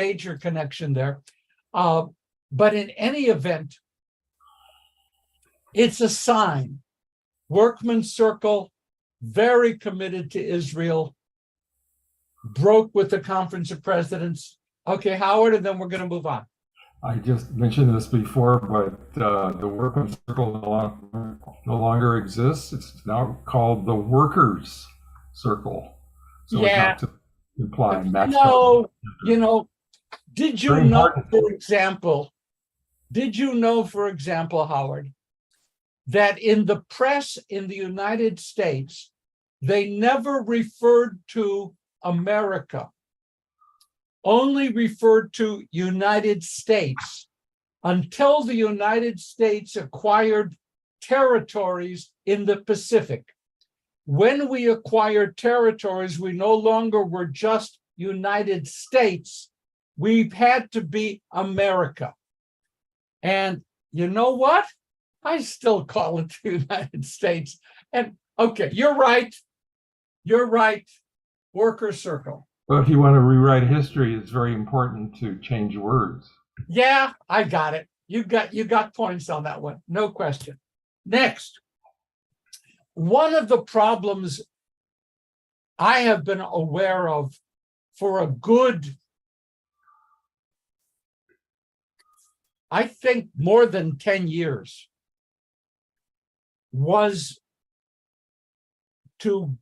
major connection there. But in any event, it's a sign. Workman's Circle, very committed to Israel, broke with the Conference of Presidents. Okay, Howard, and then we're going to move on. I just mentioned this before, but the Workman's Circle no longer exists. It's now called the Workers' Circle. So Yeah. it's not to imply match. Did you know, for example, Howard, that in the press in the United States, they never referred to America, only referred to United States until the United States acquired territories in the Pacific. When we acquired territories, we no longer were just United States. We've had to be America. And you know what? I still call it the United States. And okay, you're right. You're right. Workers' Circle. Well, if you want to rewrite history, it's very important to change words. Yeah, I got it. You got points on that one. No question. Next. One of the problems I have been aware of for a good, I think, more than 10 years was to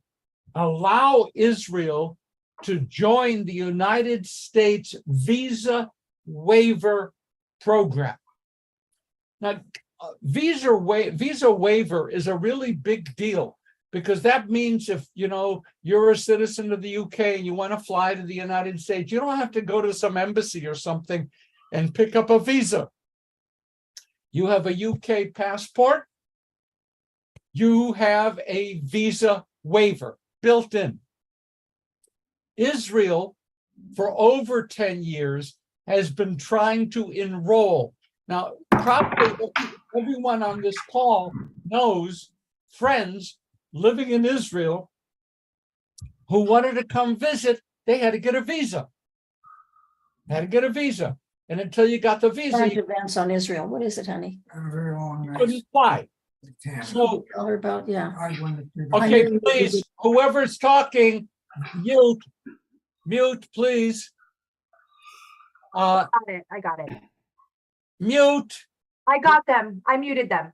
allow Israel to join the United States visa waiver program. Now, visa waiver is a really big deal, because that means if you're a citizen of the UK and you want to fly to the United States, you don't have to go to some embassy or something and pick up a visa. You have a UK passport, you have a visa waiver built in. Israel, for over 10 years, has been trying to enroll. Now, probably everyone on this call knows friends living in Israel who wanted to come visit. They had to get a visa. And until you got the visa, Current events on Israel. What is it, honey? you couldn't fly. So, Tell her about, yeah. okay, please, whoever's talking, mute, please. I got it. Mute. I got them. I muted them.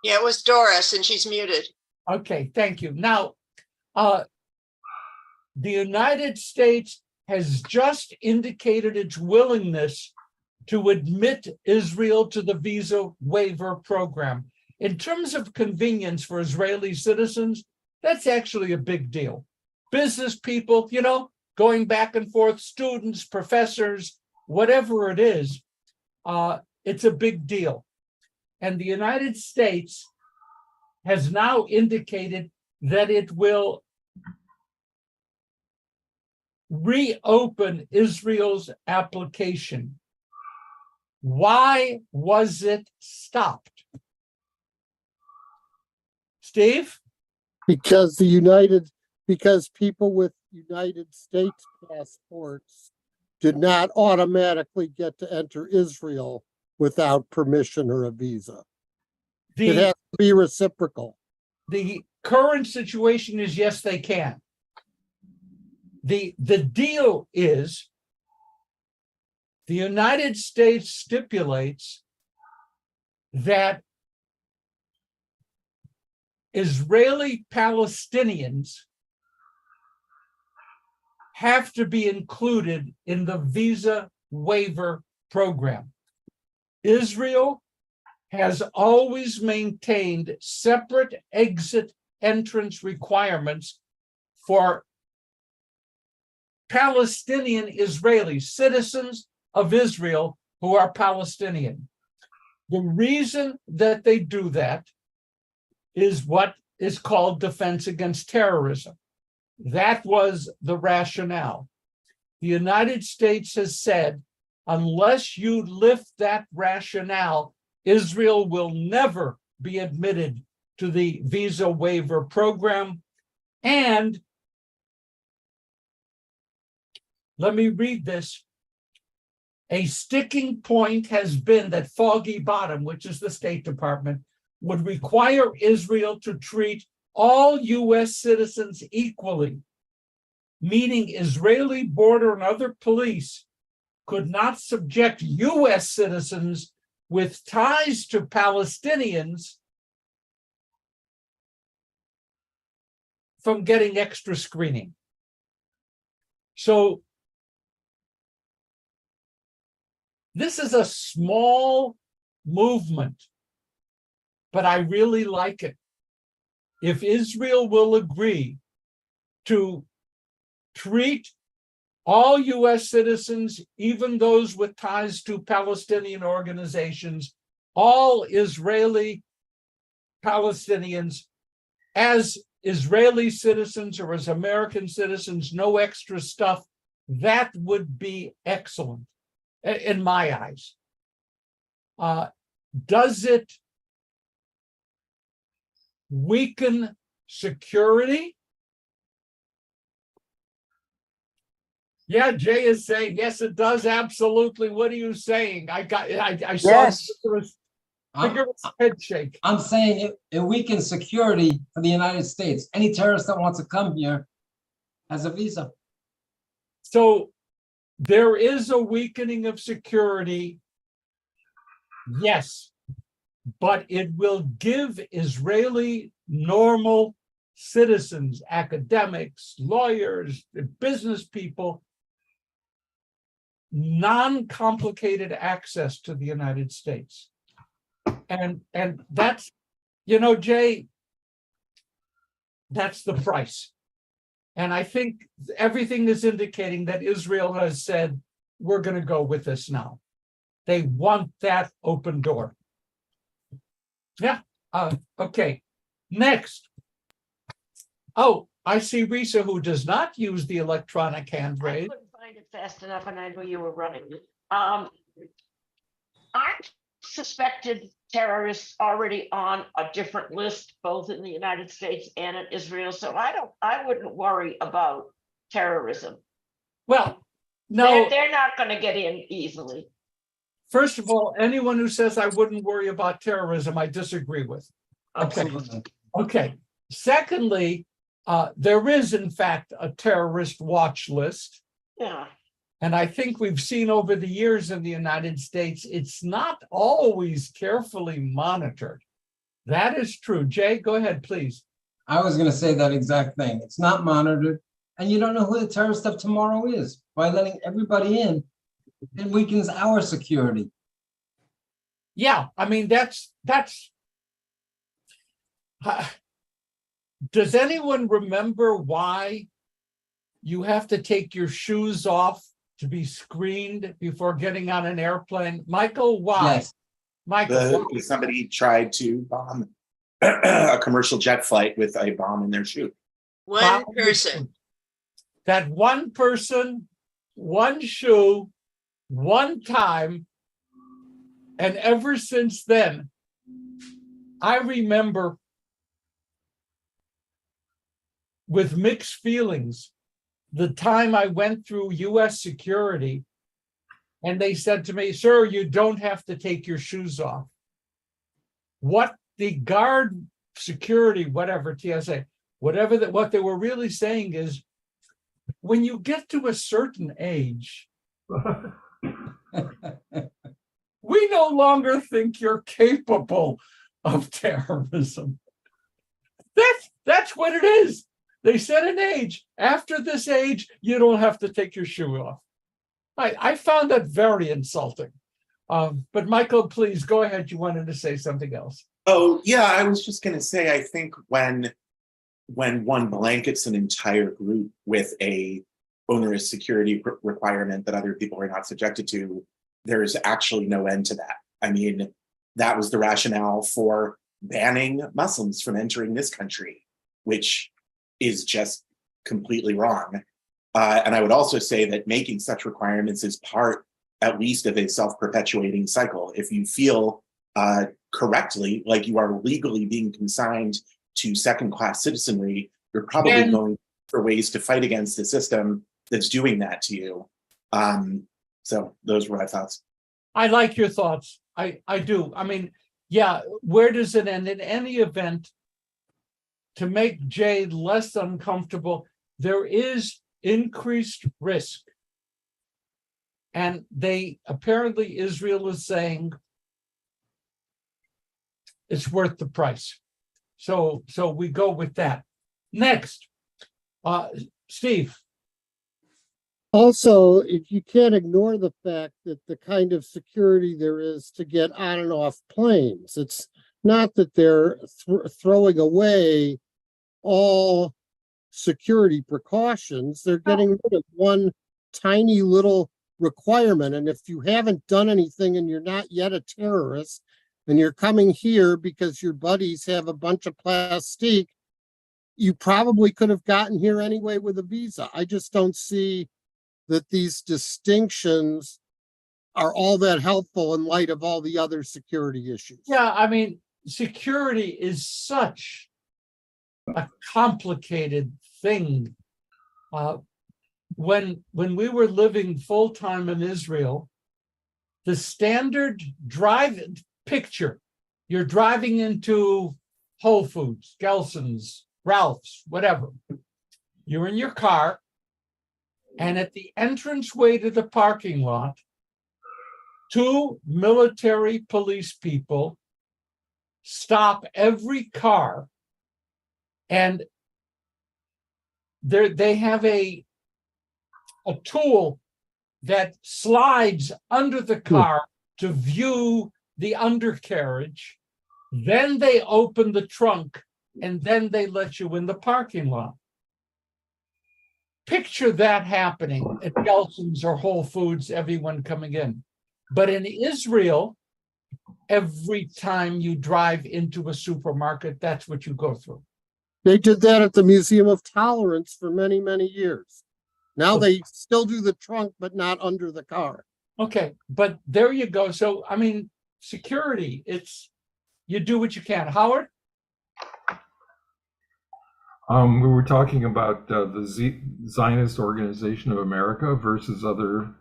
Yeah, it was Doris, and she's muted. Okay, thank you. Now, the United States has just indicated its willingness to admit Israel to the visa waiver program. In terms of convenience for Israeli citizens, that's actually a big deal. Business people, going back and forth, students, professors, whatever it is, it's a big deal. And the United States has now indicated that it will reopen Israel's application. Why was it stopped? Steve? Because people with United States passports did not automatically get to enter Israel without permission or a visa. It has to be reciprocal. The current situation is, yes, they can. The deal is the United States stipulates that Israeli Palestinians have to be included in the visa waiver program. Israel has always maintained separate exit entrance requirements for Palestinian Israelis, citizens of Israel who are Palestinian. The reason that they do that is what is called defense against terrorism. That was the rationale. The United States has said, unless you lift that rationale, Israel will never be admitted to the visa waiver program. And let me read this. A sticking point has been that Foggy Bottom, which is the State Department, would require Israel to treat all U.S. citizens equally, meaning Israeli border and other police could not subject U.S. citizens with ties to Palestinians from getting extra screening. So this is a small movement, but I really like it. If Israel will agree to treat all U.S. citizens, even those with ties to Palestinian organizations, all Israeli Palestinians as Israeli citizens or as American citizens, no extra stuff, that would be excellent in my eyes. Does it weaken security? Yeah, Jay is saying, yes, it does, absolutely. What are you saying? I saw Yes. vigorous head shake. I'm saying it weakens security for the United States. Any terrorist that wants to come here has a visa. So there is a weakening of security, yes, but it will give Israeli normal citizens, academics, lawyers, business people, non-complicated access to the United States. And that's, Jay, that's the price. And I think everything is indicating that Israel has said, we're going to go with this now. They want that open door. Yeah. Okay. Next. Oh, I see Risa, who does not use the electronic hand I raise. couldn't find it fast enough, and I knew you were running. Aren't suspected terrorists already on a different list, both in the United States and in Israel? So I wouldn't worry about terrorism. Well, no, They're not going to get in easily. first of all, anyone who says I wouldn't worry about terrorism, I disagree with. Okay. Absolutely. Okay. Secondly, there is, in fact, a terrorist watch list. Yeah. And I think we've seen over the years in the United States, it's not always carefully monitored. That is true. Jay, go ahead, please. I was going to say that exact thing. It's not monitored, and you don't know who the terrorist of tomorrow is. By letting everybody in, it weakens our security. Yeah, I mean, that's does anyone remember why you have to take your shoes off to be screened before getting on an airplane? Michael, why? Yes. Michael, why? Somebody tried to bomb a commercial jet flight with a bomb in their shoe. One person. That one person, one shoe, one time, and ever since then, I remember with mixed feelings the time I went through U.S. security and they said to me, sir, you don't have to take your shoes off. What the guard security, whatever, TSA, whatever that, what they were really saying is, when you get to a certain age, we no longer think you're capable of terrorism. That's what it is. They set an age. After this age, you don't have to take your shoe off. I found that very insulting. But Michael, please go ahead. You wanted to say something else. Oh, yeah, I was just going to say, I think when one blankets an entire group with a onerous security requirement that other people are not subjected to, there is actually no end to that. I mean, that was the rationale for banning Muslims from entering this country, which is just completely wrong. And I would also say that making such requirements is part, at least, of a self-perpetuating cycle. If you feel correctly like you are legally being consigned to second-class citizenry, you're probably going for ways to fight against the system that's doing that to you. So those were my thoughts. I like your thoughts. I do. I mean, yeah, where does it end? In any event, to make Jay less uncomfortable, there is increased risk. And apparently Israel is saying it's worth the price. So we go with that. Next, Steve. Also, if you can't ignore the fact that the kind of security there is to get on and off planes, it's not that they're throwing away all security precautions. They're getting rid of one tiny little requirement. And if you haven't done anything and you're not yet a terrorist and you're coming here because your buddies have a bunch of plastique, you probably could have gotten here anyway with a visa. I just don't see that these distinctions are all that helpful in light of all the other security issues. Yeah, I mean, security is such a complicated thing. When we were living full-time in Israel, the standard picture, you're driving into Whole Foods, Gelson's, Ralph's, whatever. You're in your car, and at the entranceway to the parking lot, 2 military police people stop every car, and they have a tool that slides under the car to view the undercarriage. Then they open the trunk, and then they let you in the parking lot. Picture that happening at Gelson's or Whole Foods, everyone coming in. But in Israel, every time you drive into a supermarket, that's what you go through. They did that at the Museum of Tolerance for many, many years. Now they still do the trunk, but not under the car. Okay, but there you go. So, I mean, security, you do what you can. Howard? We were talking about the Zionist Organization of America versus other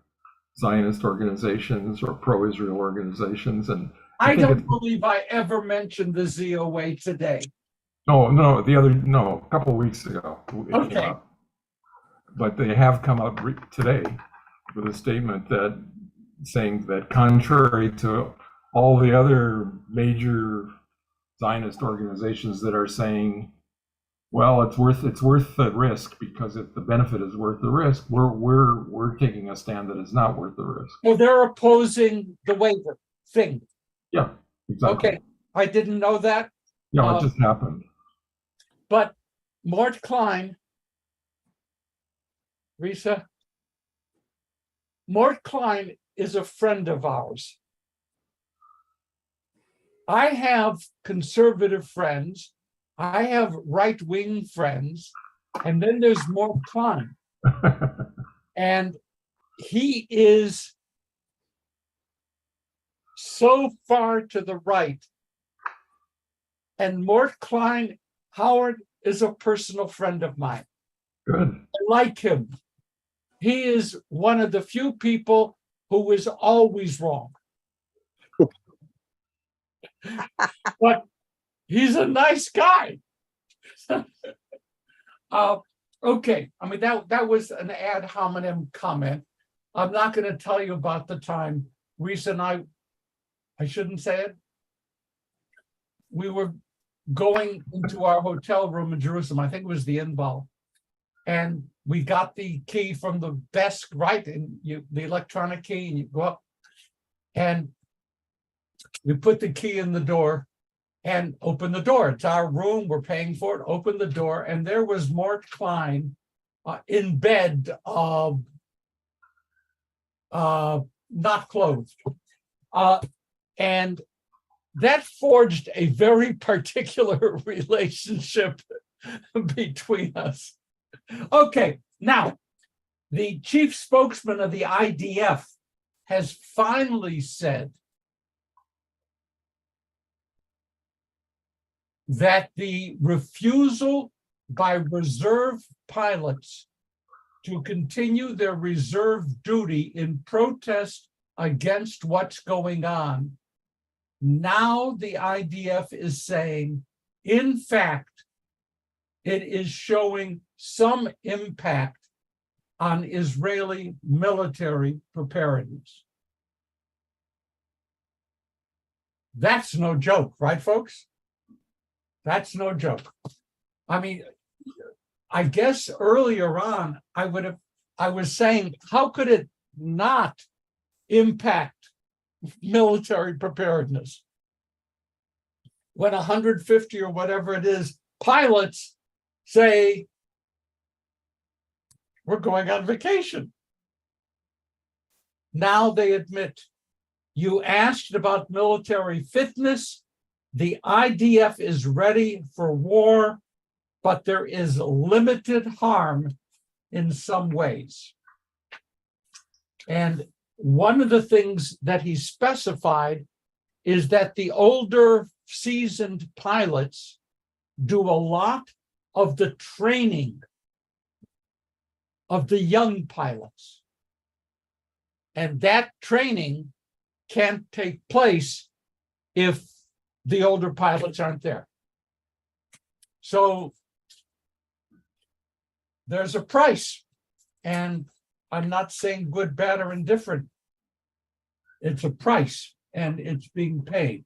Zionist organizations or pro-Israel organizations, and I don't believe I ever mentioned the ZOA today. No, a couple of weeks ago. It came up. But they have come up today with a statement saying that contrary to all the other major Zionist organizations that are saying, well, it's worth the risk because if the benefit is worth the risk, we're taking a stand that it's not worth the risk. Well, they're opposing the waiver thing. Yeah, exactly. Okay, I didn't know that. Yeah, it just happened. But Mort Klein, Risa, Mort Klein is a friend of ours. I have conservative friends. I have right-wing friends. And then there's Mort Klein. And he is so far to the right. And Mort Klein, Howard, is a personal friend of mine. Good. I like him. He is one of the few people who is always wrong. But he's a nice guy. Okay, I mean, that was an ad hominem comment. I'm not going to tell you about the time Reese and I shouldn't say it. We were going into our hotel room in Jerusalem. I think it was the Inbal. And we got the key from the desk, right? And the electronic key, and you go up and you put the key in the door and open the door. It's our room. We're paying for it. Open the door. And there was Mort Klein in bed, not clothed. And that forged a very particular relationship between us. Okay, now, the chief spokesman of the IDF has finally said that the refusal by reserve pilots to continue their reserve duty in protest against what's going on. Now the IDF is saying, in fact, it is showing some impact on Israeli military preparedness. That's no joke, right, folks? That's no joke. I mean, I guess earlier on, I was saying, how could it not impact military preparedness? When 150 or whatever it is, pilots say, we're going on vacation. Now they admit, you asked about military fitness. The IDF is ready for war, but there is limited harm in some ways. And one of the things that he specified is that the older seasoned pilots do a lot of the training of the young pilots. And that training can't take place if the older pilots aren't there. So there's a price, and I'm not saying good, bad, or indifferent. It's a price, and it's being paid.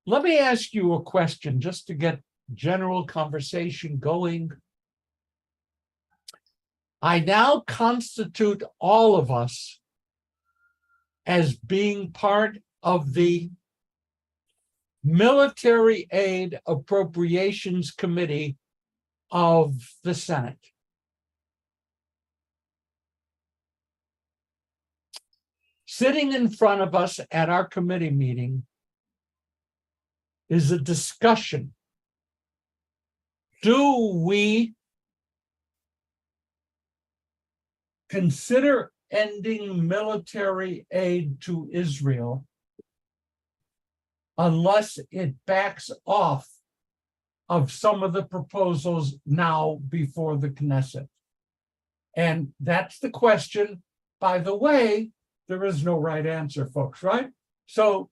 Let me ask you a question just to get general conversation going. I now constitute all of us as being part of the Military Aid Appropriations Committee of the Senate. Sitting in front of us at our committee meeting is a discussion. Do we consider ending military aid to Israel unless it backs off of some of the proposals now before the Knesset? And that's the question. By the way, there is no right answer, folks, right? So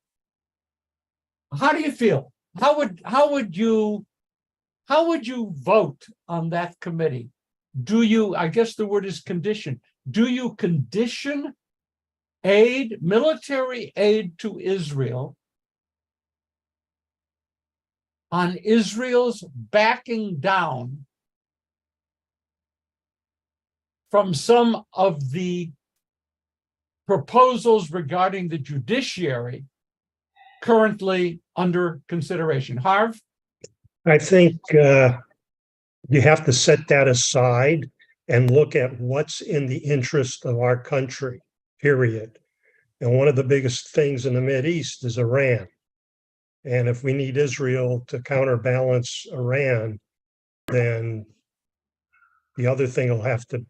how do you feel? How would you vote on that committee? Do you, I guess the word is condition, do you condition aid, military aid to Israel on Israel's backing down from some of the proposals regarding the judiciary currently under consideration? Harv? I think you have to set that aside and look at what's in the interest of our country, period. And one of the biggest things in the Mideast is Iran. And if we need Israel to counterbalance Iran, then the other thing will have to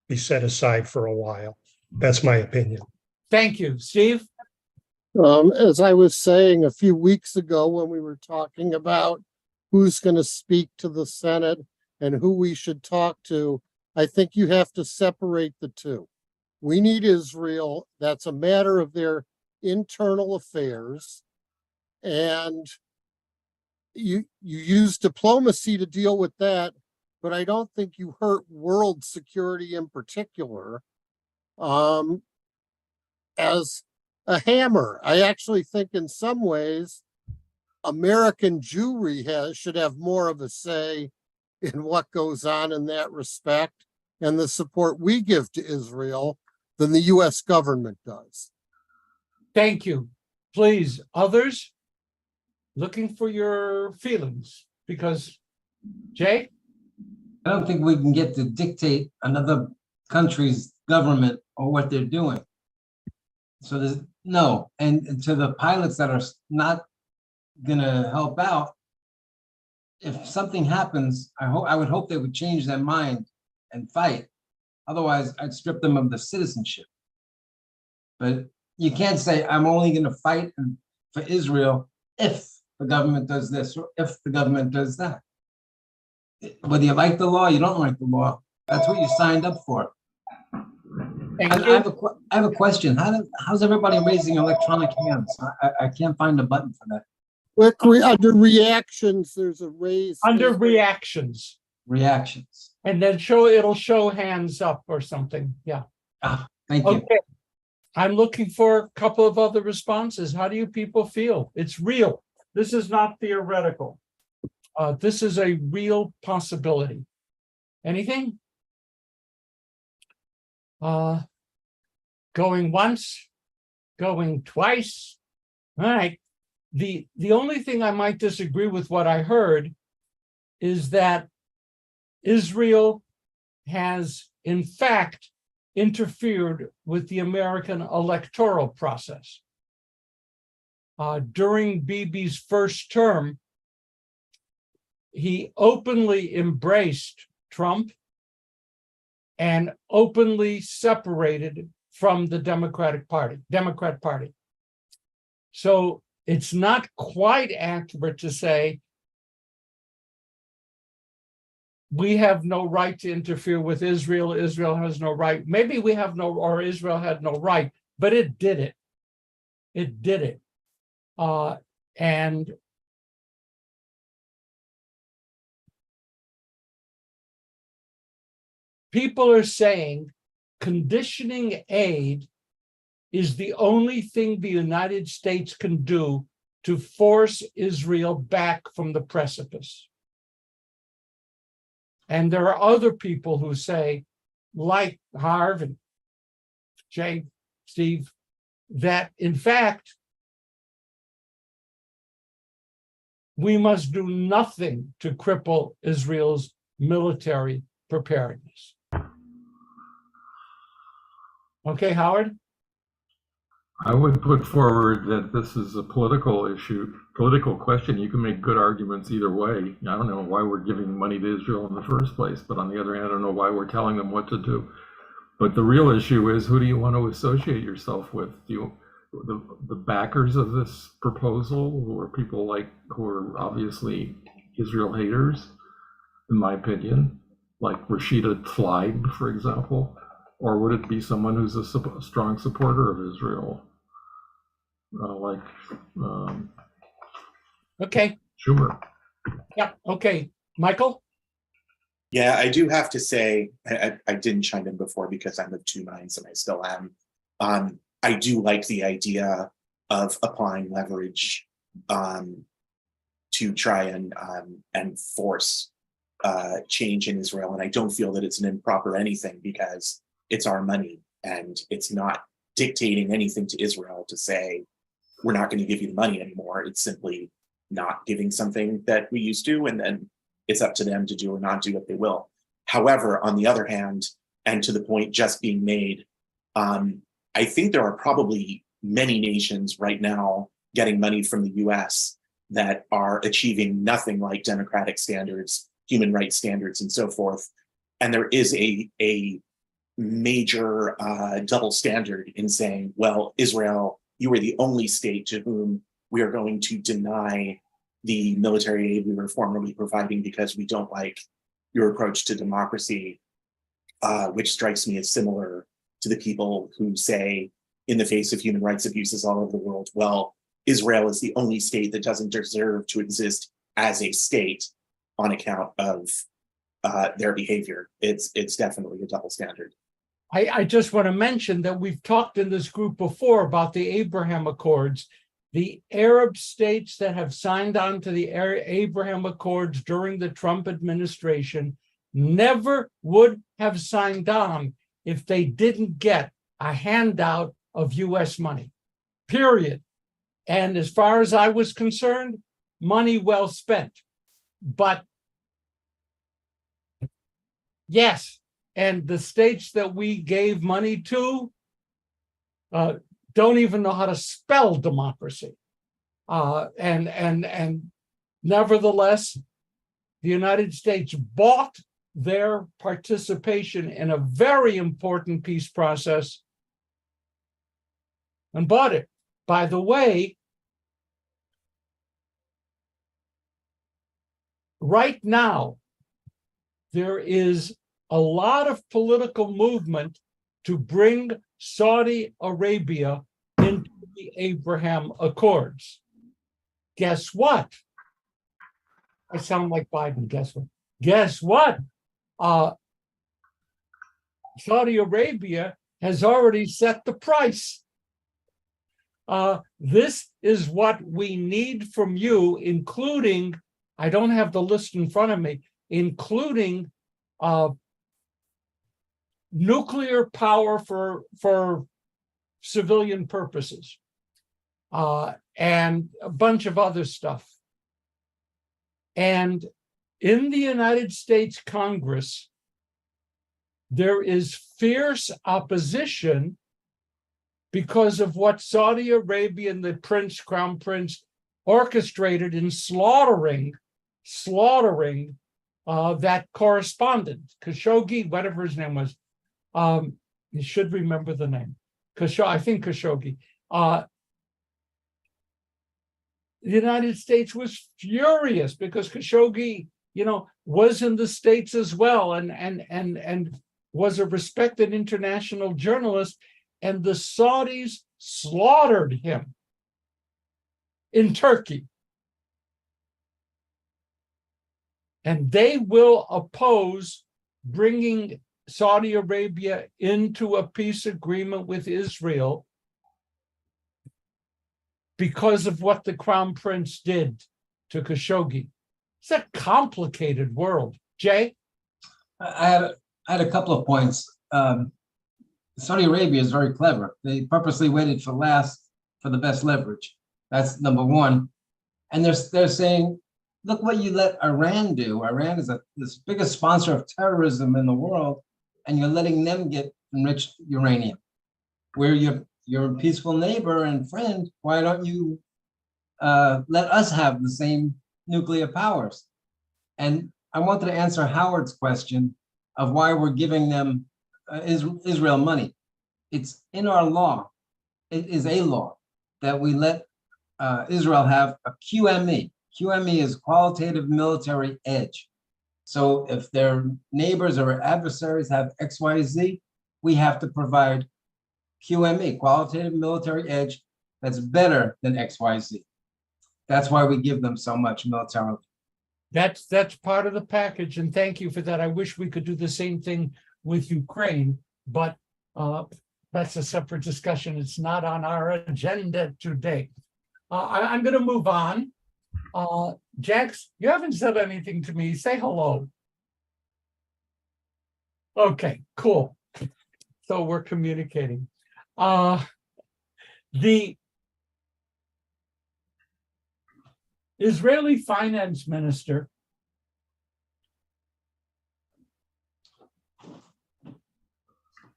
be set aside for a while. That's my opinion. Thank you. Steve? As I was saying a few weeks ago when we were talking about who's going to speak to the Senate and who we should talk to, I think you have to separate the two. We need Israel. That's a matter of their internal affairs. And you use diplomacy to deal with that, but I don't think you hurt world security in particular as a hammer. I actually think in some ways American Jewry should have more of a say in what goes on in that respect and the support we give to Israel than the US government does. Thank you. Please, others? Looking for your feelings, because Jay? I don't think we can get to dictate another country's government or what they're doing. So there's no, and to the pilots that are not gonna help out, if something happens, I would hope they would change their mind and fight. Otherwise, I'd strip them of the citizenship. But you can't say, I'm only gonna fight for Israel if the government does this or if the government does that. whether you like the law, you don't like the law, that's what you signed up for. Thank I you. have a question. How's everybody raising electronic hands? I can't find a button for that. Under reactions, there's a raise. Under reactions, Reactions. and then it'll show hands up or something. Yeah. Thank you. Okay. I'm looking for a couple of other responses. How do you people feel? It's real. This is not theoretical. This is a real possibility. Anything? Going once, going twice. All right. The only thing I might disagree with what I heard is that Israel has, in fact, interfered with the American electoral process. During Bibi's first term, he openly embraced Trump and openly separated from the Democrat Party. So it's not quite accurate to say we have no right to interfere with Israel. Israel has no right. Maybe we have no, or Israel had no right, but it did it. It did it. And people are saying conditioning aid is the only thing the United States can do to force Israel back from the precipice. And there are other people who say, like Harv and Jay, Steve, that in fact, we must do nothing to cripple Israel's military preparedness. Okay, Howard? I would put forward that this is a political issue, political question. You can make good arguments either way. I don't know why we're giving money to Israel in the first place, but on the other hand, I don't know why we're telling them what to do. But the real issue is, who do you want to associate yourself with? Do you, the backers of this proposal, who are people who are obviously Israel haters, in my opinion, like Rashida Tlaib, for example, or would it be someone who's a strong supporter of Israel? Okay. Schumer. Yeah. Okay. Michael? Yeah, I do have to say, I didn't chime in before because I'm of two minds and I still am. I do like the idea of applying leverage to try and force change in Israel. And I don't feel that it's an improper anything because it's our money and it's not dictating anything to Israel to say, we're not going to give you the money anymore. It's simply not giving something that we used to, and then it's up to them to do or not do what they will. However, on the other hand, and to the point just being made, I think there are probably many nations right now getting money from the US that are achieving nothing like democratic standards, human rights standards, and so forth. And there is a major double standard in saying, well, Israel, you are the only state to whom we are going to deny the military aid we were formerly providing because we don't like your approach to democracy, which strikes me as similar to the people who say, in the face of human rights abuses all over the world, well, Israel is the only state that doesn't deserve to exist as a state on account of their behavior. It's definitely a double standard. I just want to mention that we've talked in this group before about the Abraham Accords. The Arab states that have signed on to the Abraham Accords during the Trump administration never would have signed on if they didn't get a handout of US money, period. And as far as I was concerned, money well spent. But yes, and the states that we gave money to don't even know how to spell democracy. And nevertheless, the United States bought their participation in a very important peace process and bought it. By the way, right now, there is a lot of political movement to bring Saudi Arabia into the Abraham Accords. Guess what? I sound like Biden. Guess what? Guess what? Saudi Arabia has already set the price. This is what we need from you, including, I don't have the list in front of me, including nuclear power for civilian purposes, and a bunch of other stuff. And in the United States Congress, there is fierce opposition because of what Saudi Arabia and the Crown Prince orchestrated in slaughtering that correspondent, Khashoggi, whatever his name was. You should remember the name. I think Khashoggi. The United States was furious because Khashoggi, was in the States as well, and was a respected international journalist, and the Saudis slaughtered him in Turkey. And they will oppose bringing Saudi Arabia into a peace agreement with Israel because of what the Crown Prince did to Khashoggi. It's a complicated world. Jay? I had a couple of points. Saudi Arabia is very clever. They purposely waited for last for the best leverage. That's number one. And they're saying, look what you let Iran do. Iran is the biggest sponsor of terrorism in the world, and you're letting them get enriched uranium. We're your peaceful neighbor and friend. Why don't you let us have the same nuclear powers? And I wanted to answer Howard's question of why we're giving them Israel money. It's in our law. It is a law that we let Israel have a QME. QME is qualitative military edge. So if their neighbors or adversaries have XYZ, we have to provide QME, qualitative military edge, that's better than XYZ. That's why we give them so much militarily. That's part of the package, and thank you for that. I wish we could do the same thing with Ukraine, but that's a separate discussion. It's not on our agenda today. I'm going to move on. Jax, you haven't said anything to me. Say hello. Okay, cool. So we're communicating. The Israeli finance minister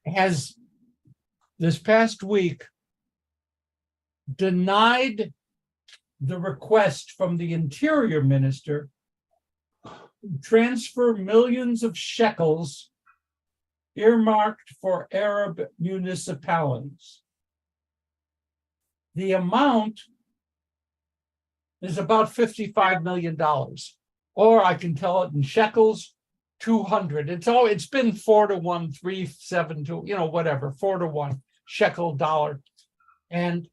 has this past week denied the request from the interior minister to transfer millions of shekels earmarked for Arab municipalities. The amount is about $55 million, or I can tell it in shekels, 200. It's been 4-1, 3-7, whatever, 4-1 shekel dollar. And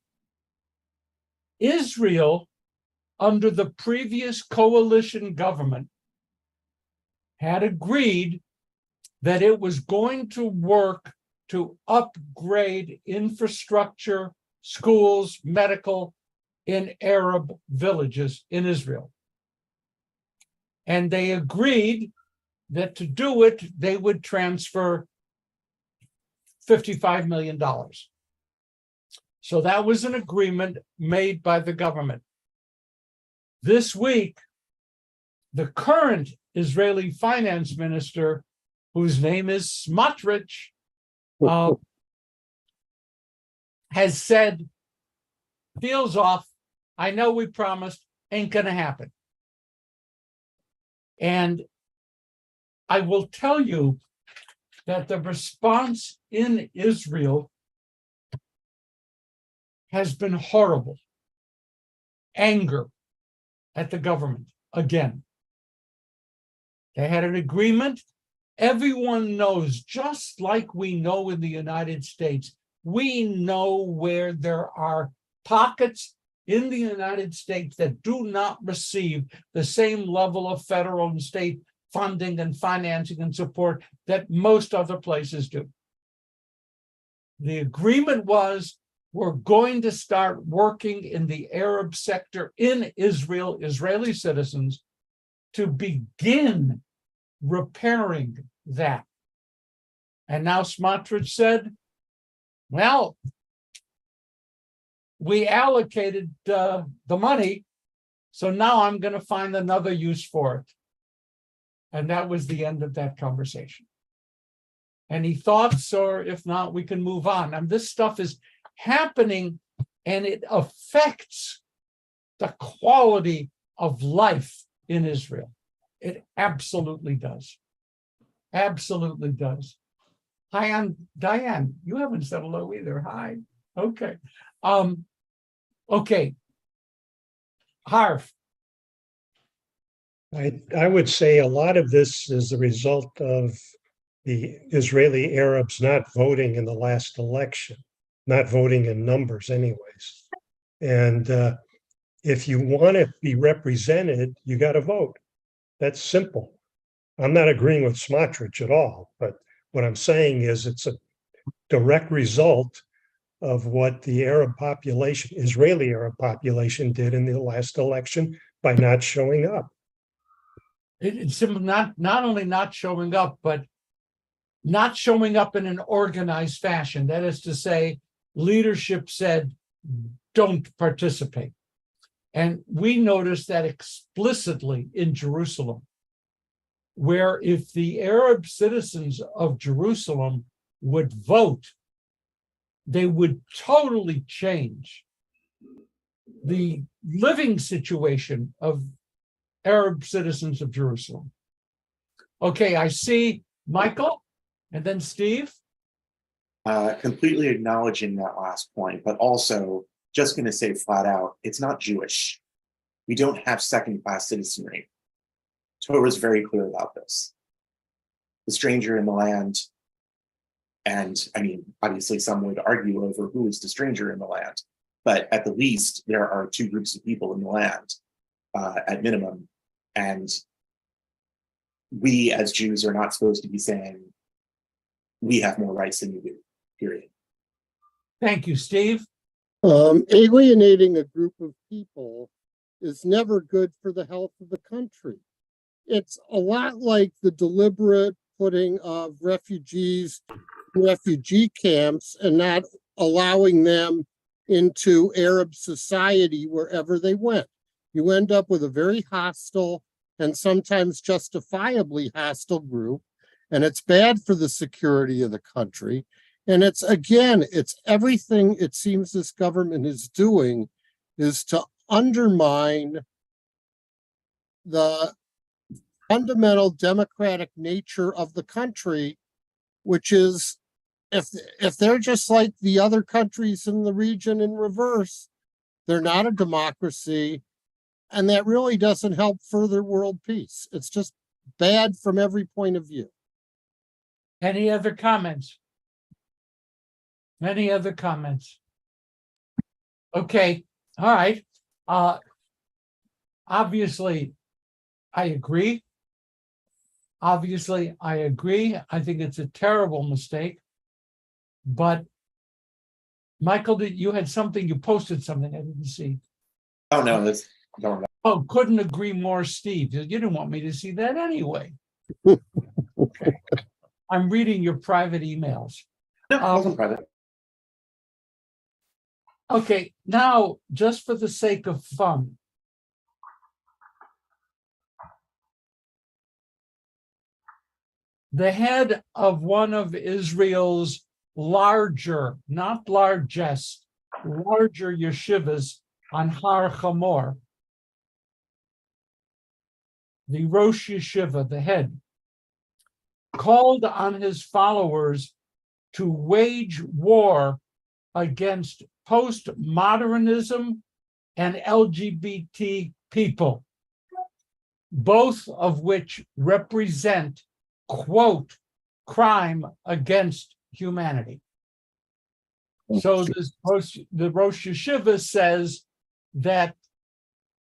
Israel, under the previous coalition government, had agreed that it was going to work to upgrade infrastructure, schools, medical in Arab villages in Israel. And they agreed that to do it, they would transfer $55 million. So that was an agreement made by the government. This week, the current Israeli finance minister, whose name is Smotrich, has said, deal's off. I know we promised, ain't gonna happen. And I will tell you that the response in Israel has been horrible. Anger at the government, again. They had an agreement. Everyone knows, just like we know in the United States, we know where there are pockets in the United States that do not receive the same level of federal and state funding and financing and support that most other places do. The agreement was, we're going to start working in the Arab sector in Israel, Israeli citizens, to begin repairing that. And now Smotrich said, well, we allocated the money, so now I'm going to find another use for it. And that was the end of that conversation. Any thoughts, or if not, we can move on. And this stuff is happening, and it affects the quality of life in Israel. It absolutely does. Absolutely does. Hi, I'm Diane. You haven't said hello either. Hi. Okay. Okay. Harv. I would say a lot of this is the result of the Israeli Arabs not voting in the last election, not voting in numbers anyways. And if you want to be represented, you got to vote. That's simple. I'm not agreeing with Smotrich at all, but what I'm saying is it's a direct result of what the Arab population, Israeli Arab population, did in the last election by not showing up. It's simply not only not showing up, but not showing up in an organized fashion. That is to say, leadership said, don't participate. And we noticed that explicitly in Jerusalem, where if the Arab citizens of Jerusalem would vote, they would totally change the living situation of Arab citizens of Jerusalem. Okay, I see Michael and then Steve. Completely acknowledging that last point, but also just going to say flat out, it's not Jewish. We don't have second-class citizenry. Torah is very clear about this. The stranger in the land, and I mean, obviously some would argue over who is the stranger in the land, but at the least, there are two groups of people in the land at minimum. And we as Jews are not supposed to be saying we have more rights than you do, period. Thank you, Steve. Alienating a group of people is never good for the health of the country. It's a lot like the deliberate putting of refugees in refugee camps and not allowing them into Arab society wherever they went. You end up with a very hostile and sometimes justifiably hostile group, and it's bad for the security of the country. And it's, again, it's everything it seems this government is doing is to undermine the fundamental democratic nature of the country, which is, if they're just like the other countries in the region in reverse, they're not a democracy, and that really doesn't help further world peace. It's just bad from every point of view. Any other comments? Any other comments? Okay, all right. Obviously, I agree. Obviously, I agree. I think it's a terrible mistake. But Michael, you had something, you posted something I didn't see. Oh, no, that's don't. Oh, couldn't agree more, Steve. You didn't want me to see that anyway. Okay. I'm reading your private emails. No, it wasn't private. Okay, now, just for the sake of fun, the head of one of Israel's larger, not largest, larger yeshivas on Har Chamor, the Rosh Yeshiva, the head, called on his followers to wage war against postmodernism and LGBT people. both of which represent, quote, crime against humanity. So the Rosh Yeshiva says that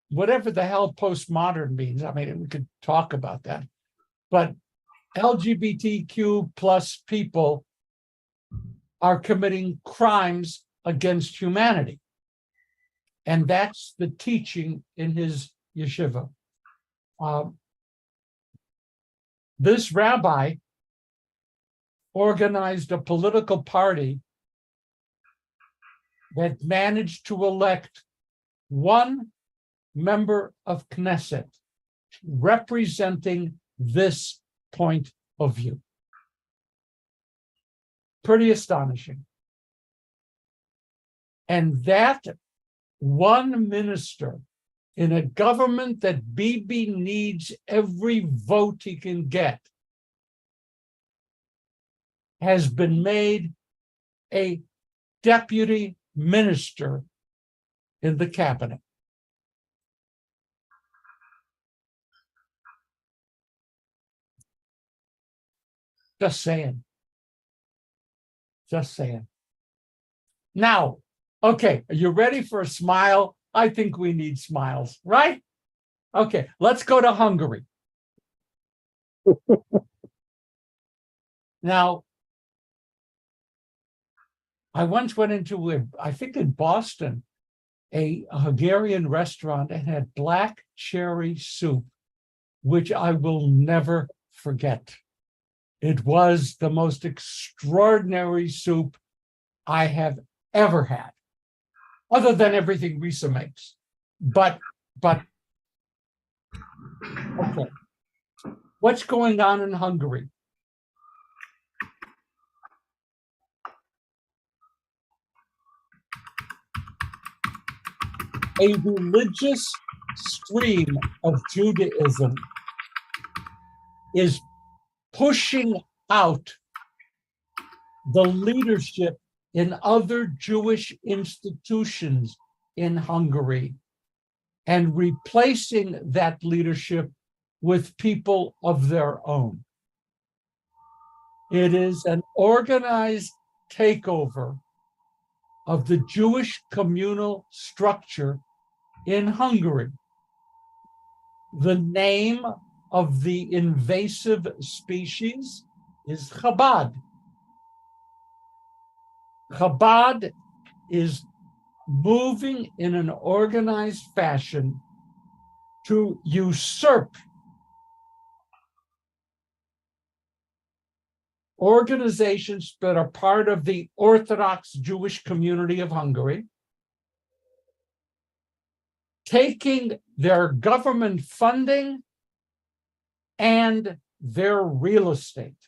whatever the hell postmodern means, I mean, we could talk about that, but LGBTQ plus people are committing crimes against humanity. And that's the teaching in his yeshiva. This rabbi organized a political party that managed to elect one member of Knesset representing this point of view. Pretty astonishing. And that one minister in a government that Bibi needs every vote he can get has been made a deputy minister in the cabinet. Just saying. Just saying. Now, okay, are you ready for a smile? I think we need smiles, right? Okay, let's go to Hungary. Now, I once went into, I think in Boston, a Hungarian restaurant and had black cherry soup, which I will never forget. It was the most extraordinary soup I have ever had, other than everything Risa makes. But okay. What's going on in Hungary? A religious stream of Judaism is pushing out the leadership in other Jewish institutions in Hungary and replacing that leadership with people of their own. It is an organized takeover of the Jewish communal structure in Hungary. The name of the invasive species is Chabad. Chabad is moving in an organized fashion to usurp organizations that are part of the Orthodox Jewish community of Hungary, taking their government funding and their real estate,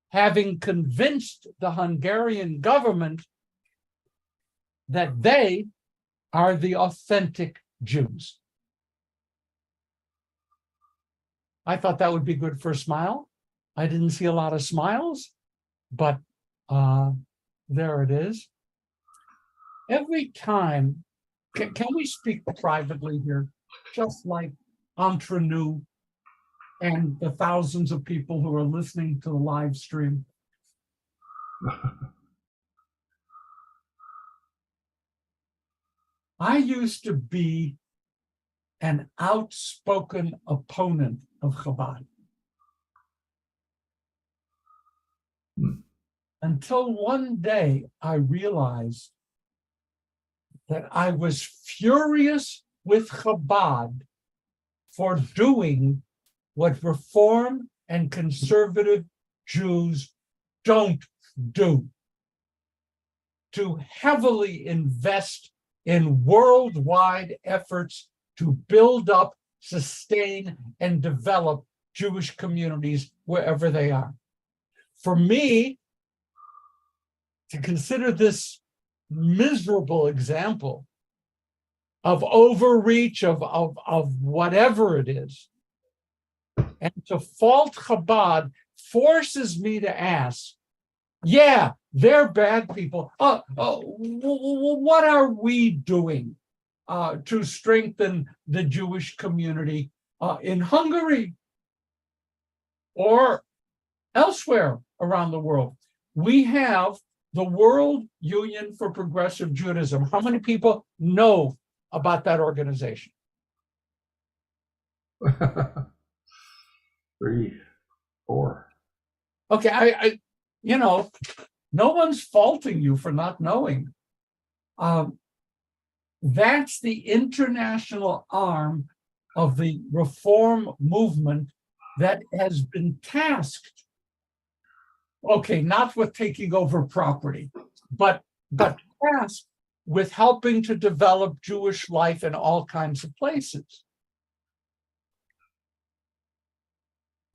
having convinced the Hungarian government that they are the authentic Jews. I thought that would be good for a smile. I didn't see a lot of smiles, but there it is. Every time, can we speak privately here, just like entre nous and the thousands of people who are listening to the live stream? I used to be an outspoken opponent of Chabad. Until one day I realized that I was furious with Chabad for doing what Reform and conservative Jews don't do, to heavily invest in worldwide efforts to build up, sustain, and develop Jewish communities wherever they are. For me, to consider this miserable example of overreach of whatever it is, and to fault Chabad forces me to ask, yeah, they're bad people. What are we doing to strengthen the Jewish community in Hungary or elsewhere around the world. We have the World Union for Progressive Judaism. How many people know about that organization? 3, 4. Okay, no one's faulting you for not knowing. That's the international arm of the reform movement that has been tasked, okay, not with taking over property, but tasked with helping to develop Jewish life in all kinds of places.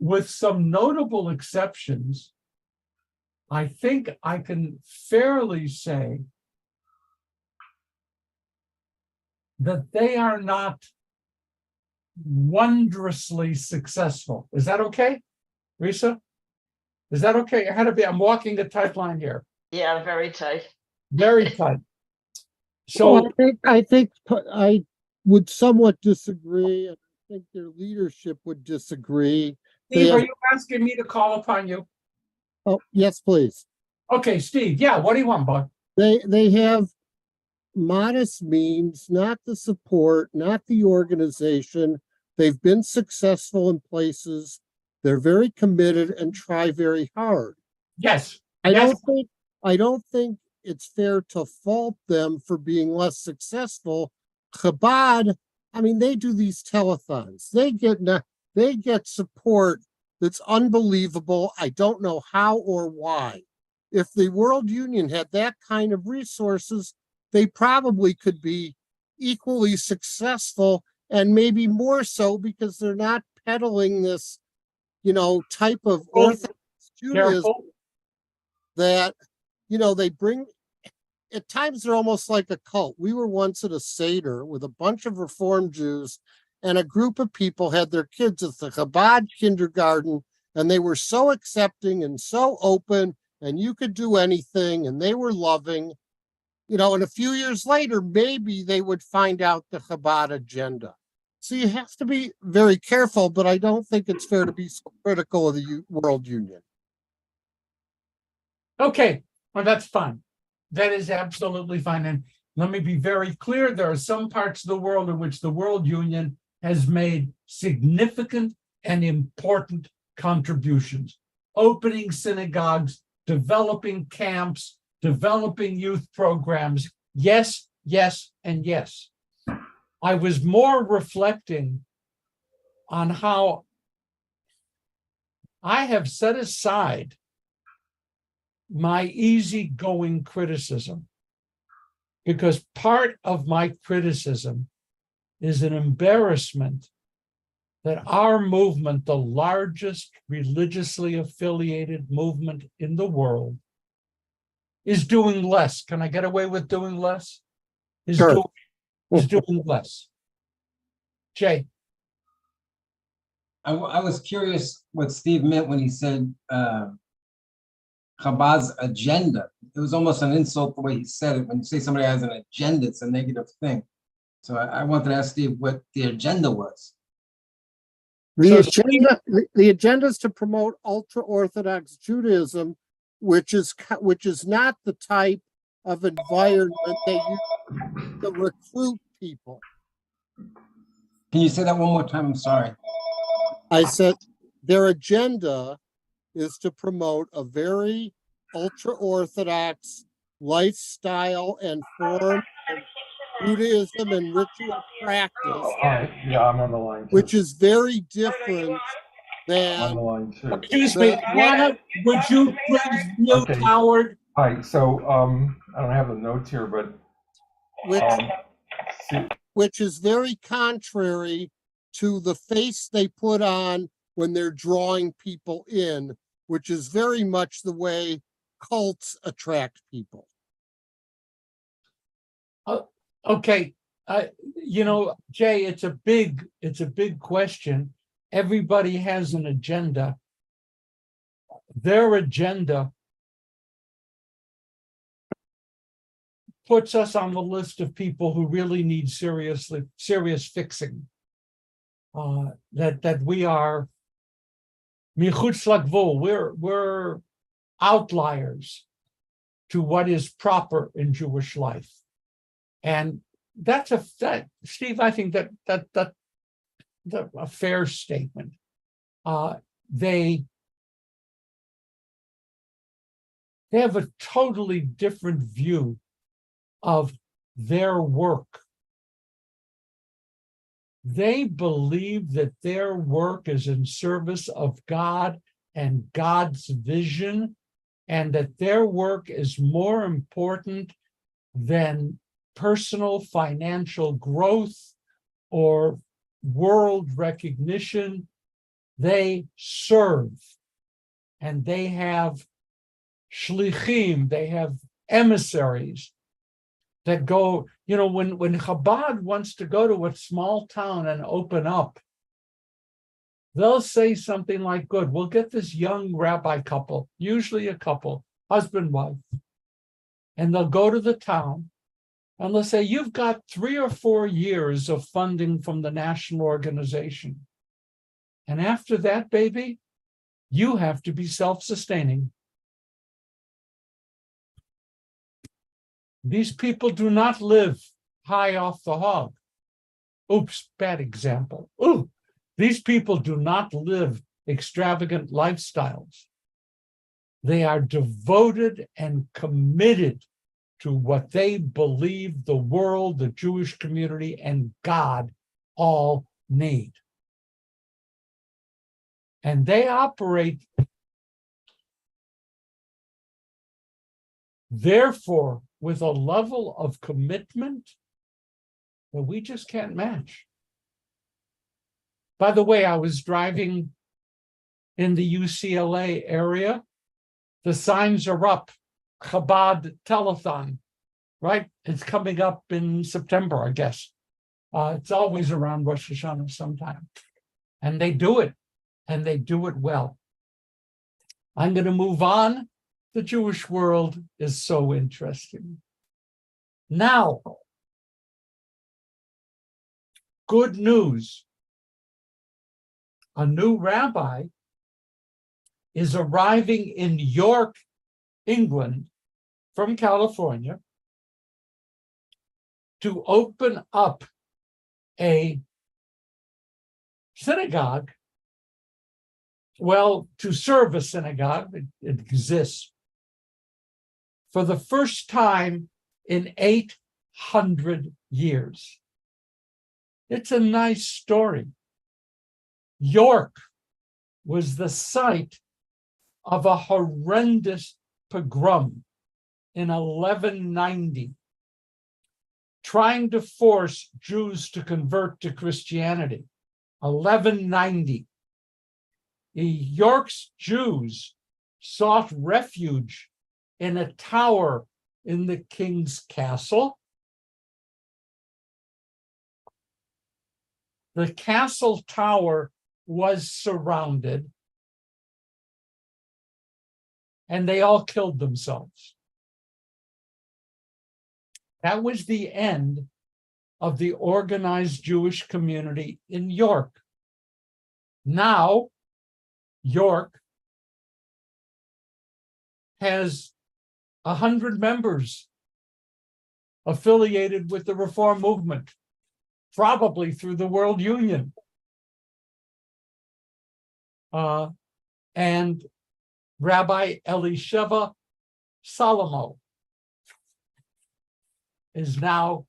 With some notable exceptions, I think I can fairly say that they are not wondrously successful. Is that okay, Risa? Is that okay? I'm walking a tight line here. Yeah, very tight. Very tight. Well, So I think I would somewhat disagree, and I think their leadership would disagree. Steve, have- are you asking me to call upon you? Oh, yes, please. Okay, Steve, yeah, what do you want, bud? They have modest means, not the support, not the organization. They've been successful in places. They're very committed and try very hard. Yes. I Yes. don't think it's fair to fault them for being less successful. Chabad, I mean, they do these telethons. They get support that's unbelievable. I don't know how or why. If the World Union had that kind of resources, they probably could be equally successful, and maybe more so because they're not peddling this, type of Orthodox Judaism Careful. that, they bring. At times they're almost like a cult. We were once at a Seder with a bunch of Reform Jews, and a group of people had their kids at the Chabad kindergarten, and they were so accepting and so open, and you could do anything, and they were loving. And a few years later, maybe they would find out the Chabad agenda. So you have to be very careful, but I don't think it's fair to be so critical of the World Union. Okay, well, that's fine. That is absolutely fine. And let me be very clear, there are some parts of the world in which the World Union has made significant and important contributions. Opening synagogues, developing camps, developing youth programs. Yes, yes, and yes. I was more reflecting on how I have set aside my easygoing criticism, because part of my criticism is an embarrassment that our movement, the largest religiously affiliated movement in the world, is doing less. Can I get away with doing less? Sure. Is doing less. Jay. I was curious what Steve meant when he said Chabad's agenda. It was almost an insult the way he said it. When you say somebody has an agenda, it's a negative thing. So I wanted to ask Steve what the agenda was. The agenda is to promote ultra-Orthodox Judaism, which is not the type of environment they use to recruit people. Can you say that one more time? I'm sorry. I said their agenda is to promote a very ultra-Orthodox lifestyle and form of Judaism and ritual practice, All right, yeah, I'm on the line too. which is very different On the than line too. Excuse me, Hannah, would you please mute Okay. Howard? All right, so I don't have the notes here, but which is very contrary to the face they put on when they're drawing people in, which is very much the way cults attract people. Okay, Jay, it's a big question. Everybody has an agenda. Their agenda puts us on the list of people who really need serious fixing. that we are michutz lagvul. We're outliers to what is proper in Jewish life, and that's Steve. I think that a fair statement. They have a totally different view of their work. They believe that their work is in service of God and God's vision, and that their work is more important than personal financial growth or world recognition. They serve, and they have shlichim, they have emissaries that go, when Chabad wants to go to a small town and open up, they'll say something like, good, we'll get this young rabbi couple, usually a couple, husband, wife, and they'll go to the town and they'll say, you've got 3 or 4 years of funding from the national organization. And after that, baby, you have to be self-sustaining. These people do not live high off the hog. Oops, bad example. Ooh, these people do not live extravagant lifestyles. They are devoted and committed to what they believe the world, the Jewish community, and God all need. And they operate, therefore, with a level of commitment that we just can't match. By the way, I was driving in the UCLA area. The signs are up, Chabad Telethon, right? It's coming up in September, I guess. It's always around Rosh Hashanah sometime. And they do it, and they do it well. I'm going to move on. The Jewish world is so interesting. Now, good news. A new rabbi is arriving in York, England, from California, to open up a synagogue. Well, to serve a synagogue, it exists, for the first time in 800 years. It's a nice story. York was the site of a horrendous pogrom in 1190, trying to force Jews to convert to Christianity. 1190. York's Jews sought refuge in a tower in the king's castle. The castle tower was surrounded, and they all killed themselves. That was the end of the organized Jewish community in York. Now, York has 100 members affiliated with the Reform movement, probably through the World Union. And Rabbi Elisheva Salomo is now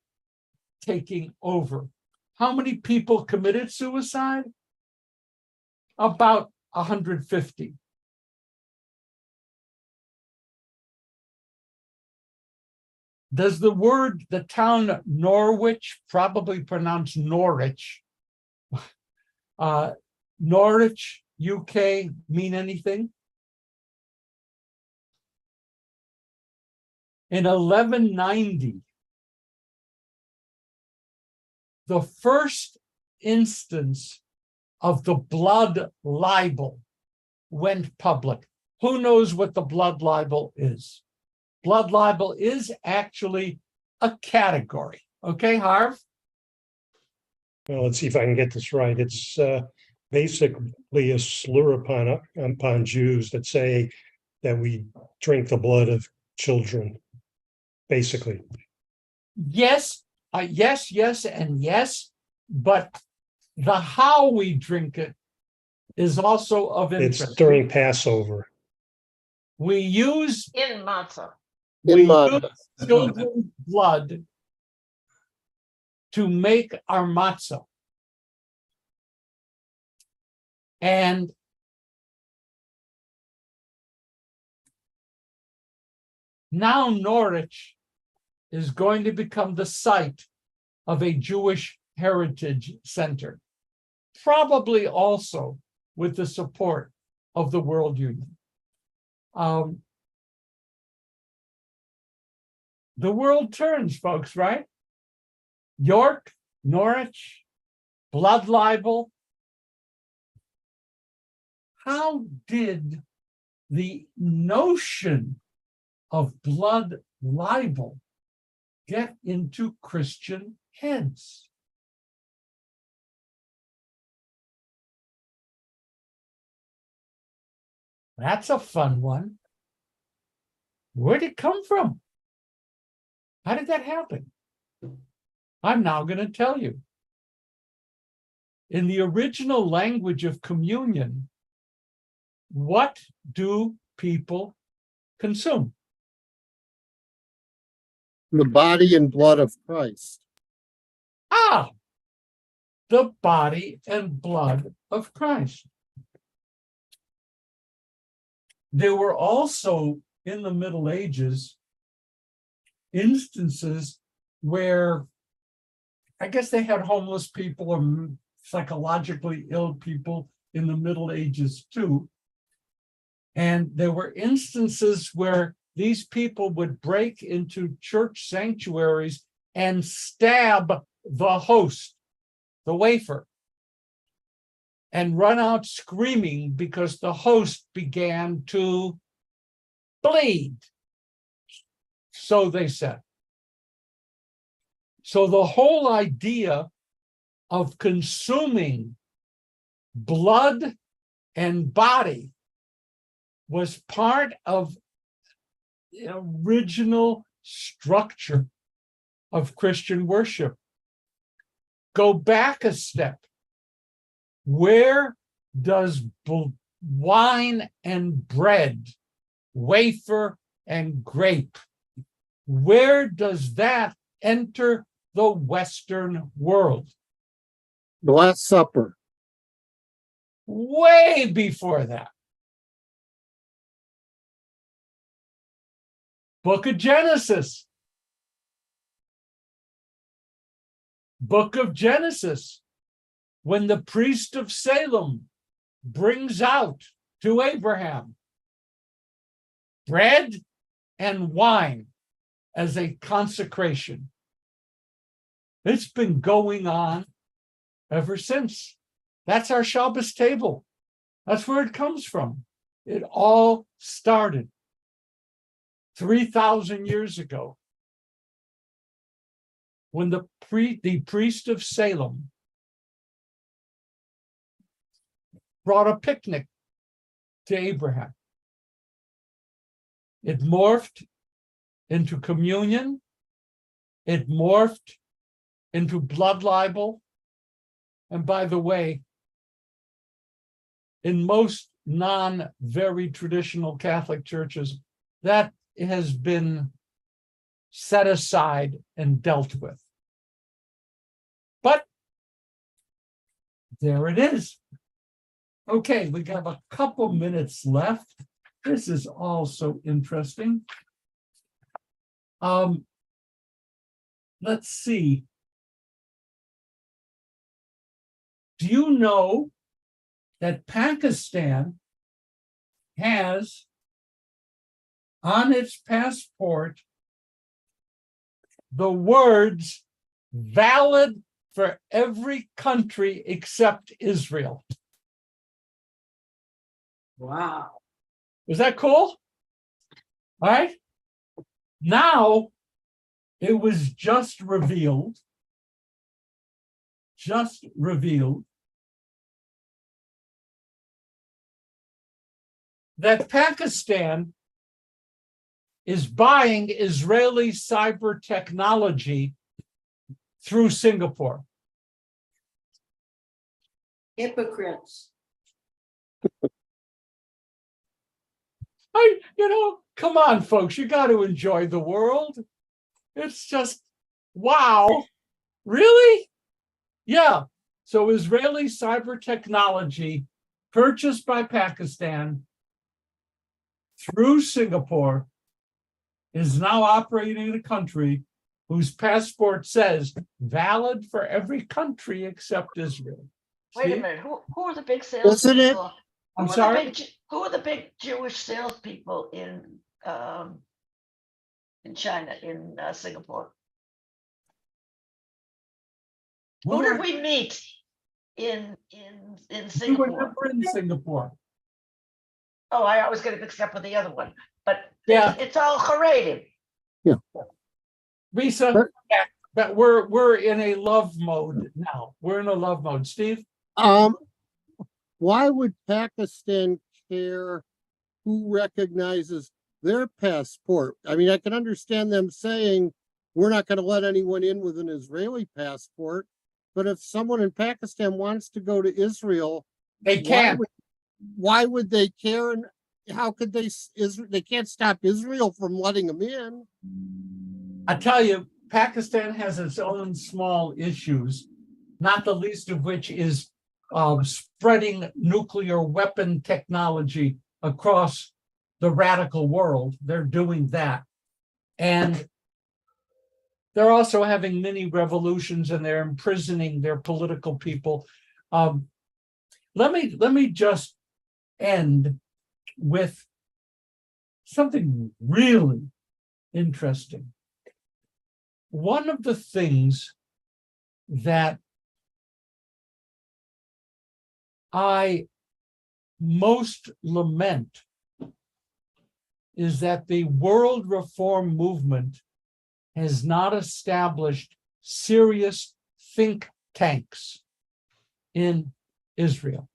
taking over. How many people committed suicide? About 150. Does the town Norwich, probably pronounced Norwich, Norwich, UK, mean anything? In 1190, the first instance of the blood libel went public. Who knows what the blood libel is? Blood libel is actually a category. Okay, Harv? well, let's see if I can get this right. It's basically a slur upon Jews that say that we drink the blood of children, basically. Yes, yes, and yes, but the how we drink it is also of It's interest. during Passover. We use In matzah. we matzah. use children's blood to make our matzah. And now Norwich is going to become the site of a Jewish heritage center, probably also with the support of the World Union. The world turns, folks, right? York, Norwich, blood libel. How did the notion of blood libel get into Christian heads? That's a fun one. Where'd it come from? How did that happen? I'm now going to tell you. In the original language of communion, what do people consume? The body and blood of Christ. Ah, the body and blood of Christ. There were also in the Middle Ages instances where I guess they had homeless people or psychologically ill people in the Middle Ages too. And there were instances where these people would break into church sanctuaries and stab the host, the wafer, and run out screaming because the host began to bleed. So they said. So the whole idea of consuming blood and body was part of the original structure of Christian worship. Go back a step. Where does wine and bread, wafer and grape, where does that enter the Western world? The Last Supper. Way before that. Book of Genesis. Book of Genesis. When the priest of Salem brings out to Abraham bread and wine as a consecration. It's been going on ever since. That's our Shabbos table. That's where it comes from. It all started 3,000 years ago when the priest of Salem brought a picnic to Abraham. It morphed into communion. It morphed into blood libel. And by the way, in most non-very traditional Catholic churches, that has been set aside and dealt with. But there it is. Okay, we got a couple minutes left. This is all so interesting. Let's see. Do you know that Pakistan has on its passport the words valid for every country except Israel? Wow. Is that cool? All right. Now, it was just revealed just revealed that Pakistan is buying Israeli cyber technology through Singapore. Hypocrites. Come on, folks, you got to enjoy the world. It's just, wow. Really? Yeah. So Israeli cyber technology purchased by Pakistan through Singapore is now operating in a country whose passport says valid for every country except Israel. Wait a See? minute, who are the big sales Isn't it- people? I'm Who are the sorry? who are the big Jewish salespeople in China, in Singapore? Who We did were- we meet in we were Singapore? never in Singapore. Oh, I always get it mixed up with the other one, but Yeah. it's all Haredi. Lisa, But- but we're in a love mode now. We're in a love mode. Steve? Why would Pakistan care who recognizes their passport? I mean, I can understand them saying, we're not going to let anyone in with an Israeli passport. But if someone in Pakistan wants to go to Israel, They can't. why would they care? And how could they can't stop Israel from letting them in? I tell you, Pakistan has its own small issues, not the least of which is spreading nuclear weapon technology across the radical world. They're doing that. And they're also having mini revolutions, and they're imprisoning their political people. Let me just end with something really interesting. One of the things that I most lament is that the world reform movement has not established serious think tanks in Israel.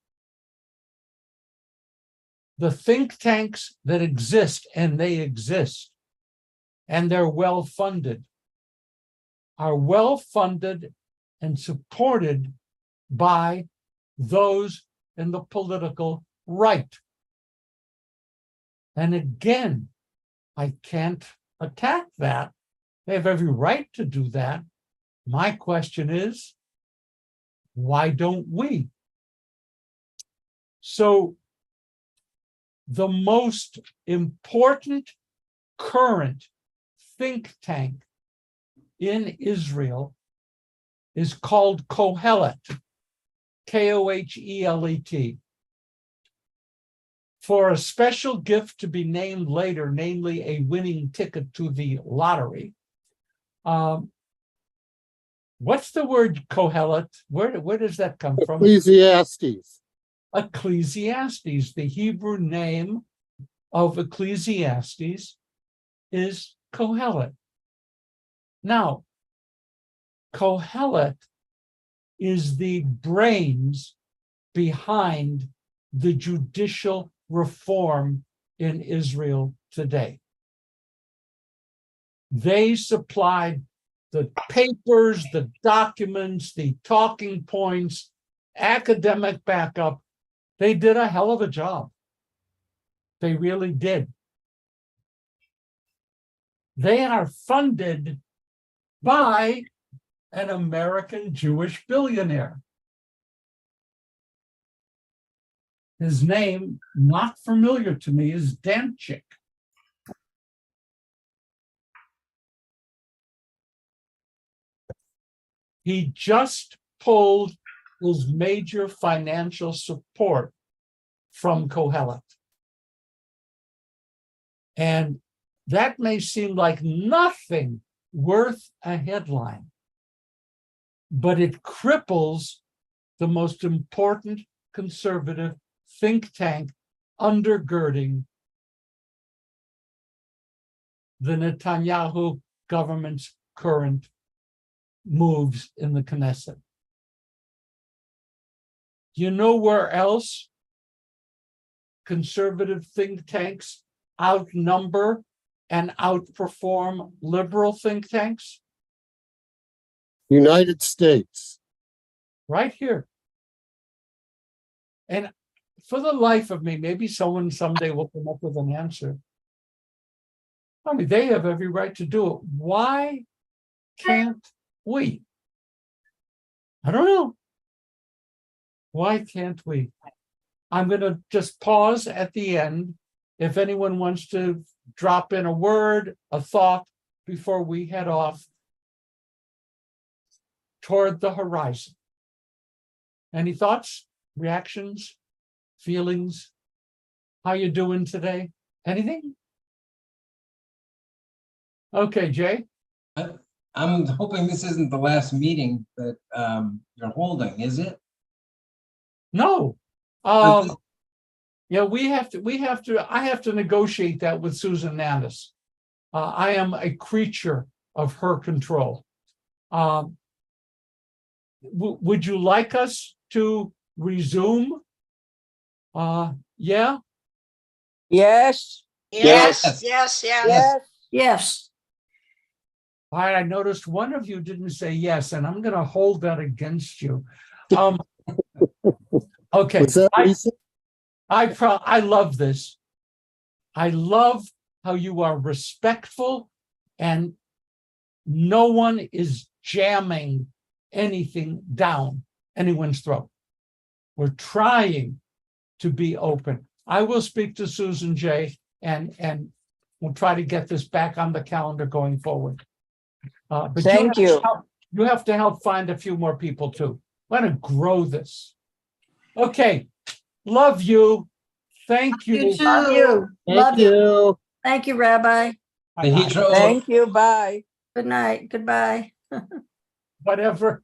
The think tanks that exist, and they exist, and they're well-funded, are well-funded and supported by those in the political right. And again, I can't attack that. They have every right to do that. My question is, why don't we? So the most important current think tank in Israel is called Kohelet, Kohelet, for a special gift to be named later, namely a winning ticket to the lottery. What's the word Kohelet? Where does that come from? Ecclesiastes. Ecclesiastes. The Hebrew name of Ecclesiastes is Kohelet. Now, Kohelet is the brains behind the judicial reform in Israel today. They supplied the papers, the documents, the talking points, academic backup. They did a hell of a job. They really did. They are funded by an American Jewish billionaire. His name, not familiar to me, is Danchik. He just pulled his major financial support from Kohelet. And that may seem like nothing worth a headline, but it cripples the most important conservative think tank undergirding the Netanyahu government's current moves in the Knesset. You know where else conservative think tanks outnumber and outperform liberal think tanks? United States. Right here. And for the life of me, maybe someone someday will come up with an answer. I mean, they have every right to do it. Why can't we? I don't know. Why can't we? I'm going to just pause at the end. If anyone wants to drop in a word, a thought before we head off toward the horizon. Any thoughts, reactions, feelings? How you doing today? Anything? Okay, Jay. I'm hoping this isn't the last meeting that you're holding, is it? No. But this- Yeah, I have to negotiate that with Susan Nanis. I am a creature of her control. Would you like us to resume? Yeah, Yes, Yes, yes, yes. yes, yes. all right, I noticed one of you didn't say yes, and I'm gonna hold that against you. Okay, Was that Lisa? I love this. I love how you are respectful and no one is jamming anything down anyone's throat. We're trying to be open. I will speak to Susan J. and we'll try to get this back on the calendar going forward. But Thank you. You have to help find a few more people too. Want to grow this. Okay, love you. Thank you. You too. Thank you. Thank you, Rabbi. The Hitro- Thank you. Bye. Good night. Goodbye. Whatever.